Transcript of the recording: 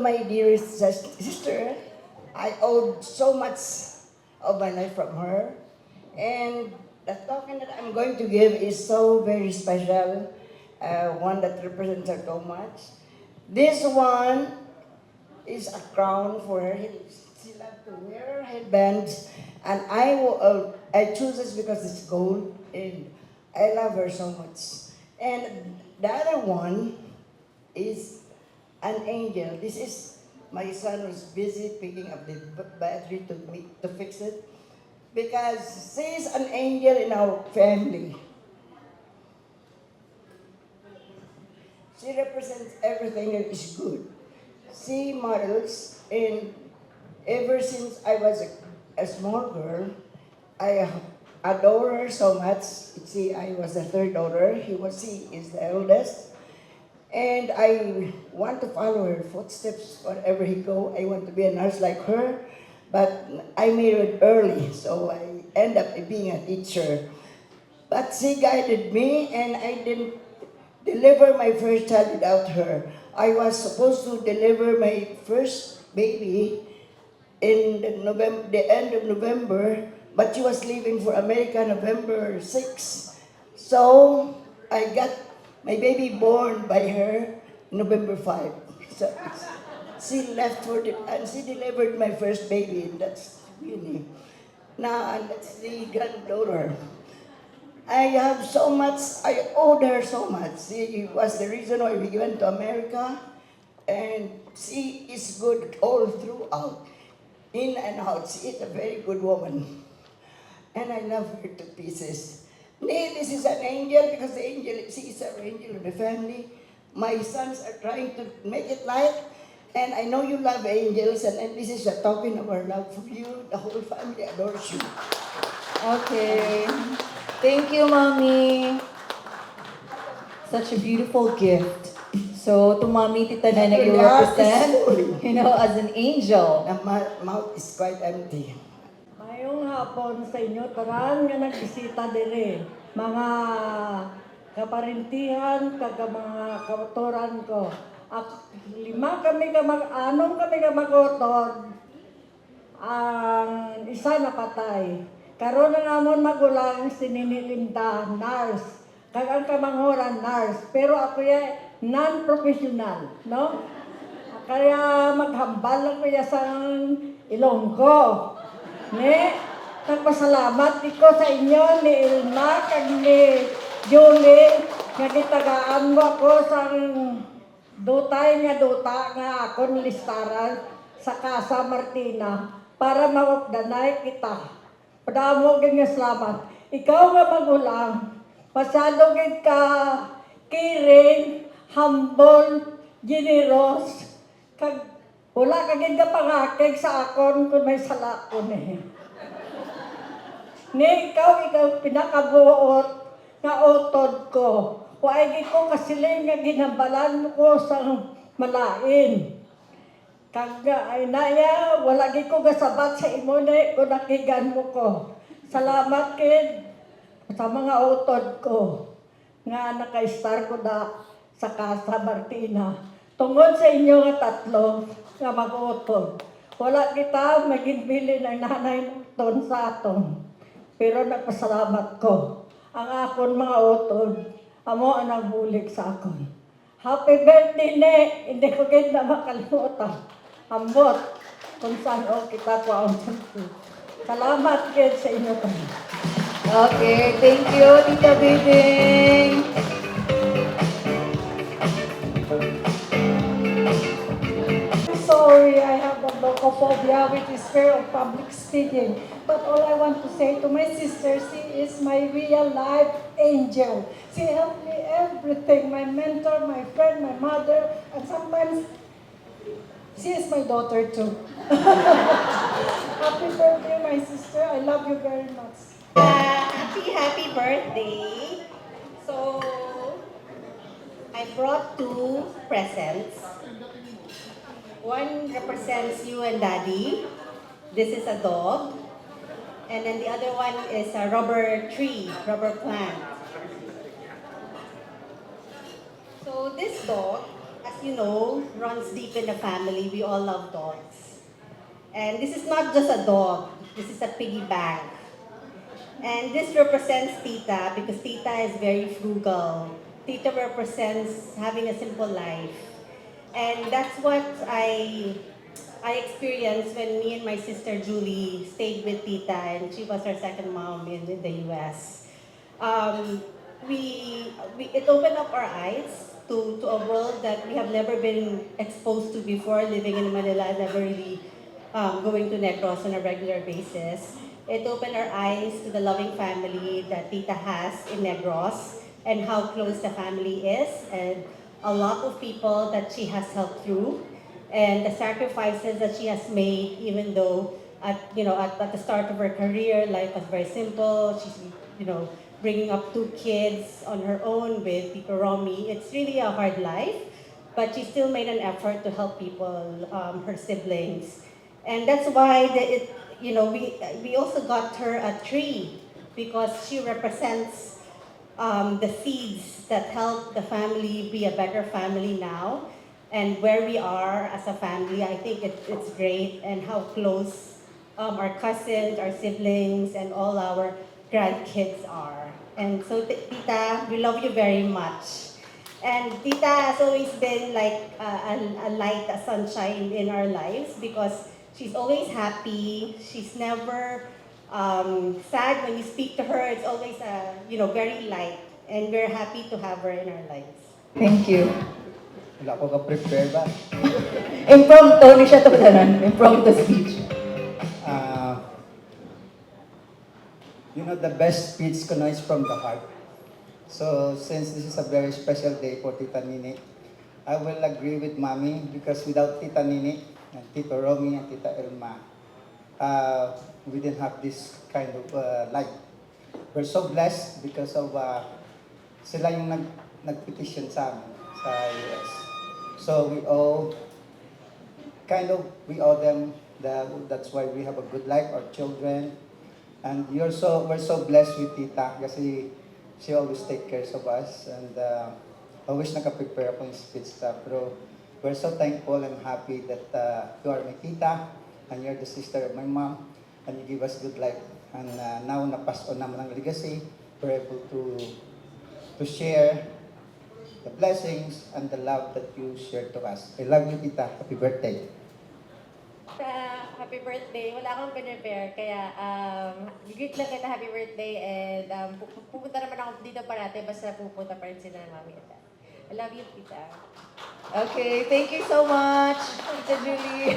my dearest sister. I owed so much of my life from her. And the token that I'm going to give is so very special, one that represents her so much. This one is a crown for her. She loves to wear headbands, and I choose this because it's gold, and I love her so much. And the other one is an angel. This is my son was busy picking up the battery to fix it because she's an angel in our family. She represents everything that is good. She models, and ever since I was a small girl, I adore her so much. See, I was the third daughter. She is the eldest. And I want to follow her footsteps wherever he go. I want to be a nurse like her, but I married early, so I end up being a teacher. But she guided me, and I didn't deliver my first child without her. I was supposed to deliver my first baby in the end of November, but she was leaving for America November 6. So I got my baby born by her November 5. So she left and she delivered my first baby, and that's Winnie. Now, and that's the granddaughter. I have so much, I owed her so much. She was the reason why we went to America, and she is good all throughout, in and out. She is a very good woman, and I love her to pieces. Nay, this is an angel because the angel, she is our angel of the family. My sons are trying to make it light, and I know you love angels, and this is a token of our love for you. The whole family adores you. Okay. Thank you, Mommy. Such a beautiful gift. So, to Mommy, Tita Nena, you The heart is represent, full. as an angel. The mouth is quite empty. Mayong hapon sa inyo, taran nga nagbisita dire. Mga kaparintihan, mga kautoran ko. Lima kami anong kami ka mag-utod. Ang isa napatay. Karon na namon magulang sininilinda, nurse. Kag ang kamanghoran, nurse. Pero ako non-professional, no? Kaya maghambal lang ko sa Ilonggo. Ne, nagpasalamat ko sa inyo ni Ilma kag ni Julie nga gitagaan mo ako sa dutay nga duta nga akon listaran sa Casa Martina para mawagdanay kita. Padamo gid nga salamat. Ikaw nga magulang, pasado gid ka kiring, humble, generous, kag wala ka gid ka pangakig sa akon kung may sala ko ni. Ni ikaw pinakabuot nga utod ko. Huwag ko kasiling nga ginambalan ko sa malain. Kag ay naya, wala gid ko gasabat sa imo ni kung nakigan mo ko. Salamat kid sa mga utod ko nga naka-star ko da sa Casa Martina. Tungod sa inyo nga tatlo nga mag-utod. Wala kita maginbili ng nanay ton sa aton. Pero nagpasalamat ko. Ang akon mga utod, amo ang nagbulig sa akon. Happy birthday, ne! Hindi ko gid na makalimutan. Ambot, kung saan kita ko ang santo. Salamat kid sa inyo tayo. Okay, thank you, Tita Bibing. Sorry, I have the locophobia, which is fear of public speaking. But all I want to say to my sister, she is my real life angel. She helped me everything, my mentor, my friend, my mother, and sometimes she is my daughter too. Happy birthday, my sister. I love you very much. Happy birthday. So, I brought two presents. One represents you and Daddy. This is a dog. And then the other one is a rubber tree, rubber plant. So this dog, as you know, runs deep in the family. We all love dogs. And this is not just a dog. This is a piggy bank. And this represents Tita because Tita is very frugal. Tita represents having a simple life. And that's what I experienced when me and my sister Julie stayed with Tita, and she was our second mom in the US. Um, it opened up our eyes to a world that we have never been exposed to before, living in Manila, never really going to Negros on a regular basis. It opened our eyes to the loving family that Tita has in Negros and how close the family is, and a lot of people that she has helped through, and the sacrifices that she has made, even though at the start of her career, life was very simple. She's bringing up 2 kids on her own with Tito Romy. It's really a hard life, but she still made an effort to help people, her siblings, and that's why we also got her a tree because she represents the seeds that help the family be a better family now. And where we are as a family, I think it's great, and how close our cousins, our siblings, and all our grandkids are. And so, Tita, we love you very much. And Tita has always been like a light, a sunshine in our lives because she's always happy. She's never sad when you speak to her. It's always very light, and we're happy to have her in our lives. Thank you. Wala ko ka-prepare ba? Impromptu ni siya to tanan. Impromptu speech. Uh, the best speech ko na is from the heart. So, since this is a very special day for Tita Nini, I will agree with Mommy because without Tita Nini and Tito Romy and Tita Elma, we didn't have this kind of life. We're so blessed because of sila yung nag-petition sa amin sa US. So we owe them. That's why we have a good life, our children. And we're so blessed with Tita kasi she always take care of us. And I wish naka-prepare ako yung speech pero we're so thankful and happy that you are my Tita and you're the sister of my mom and you give us good life. And now na-pass on naman ang legacy. We're able to share the blessings and the love that you shared to us. I love you, Tita. Happy birthday. Happy birthday. Wala akong pinrepare, kaya greet lang kita happy birthday, and pupunta naman ako dito parati, basta pupunta pa rin sila ng mami at dad. I love you, Tita. Okay, thank you so much, Tita Julie.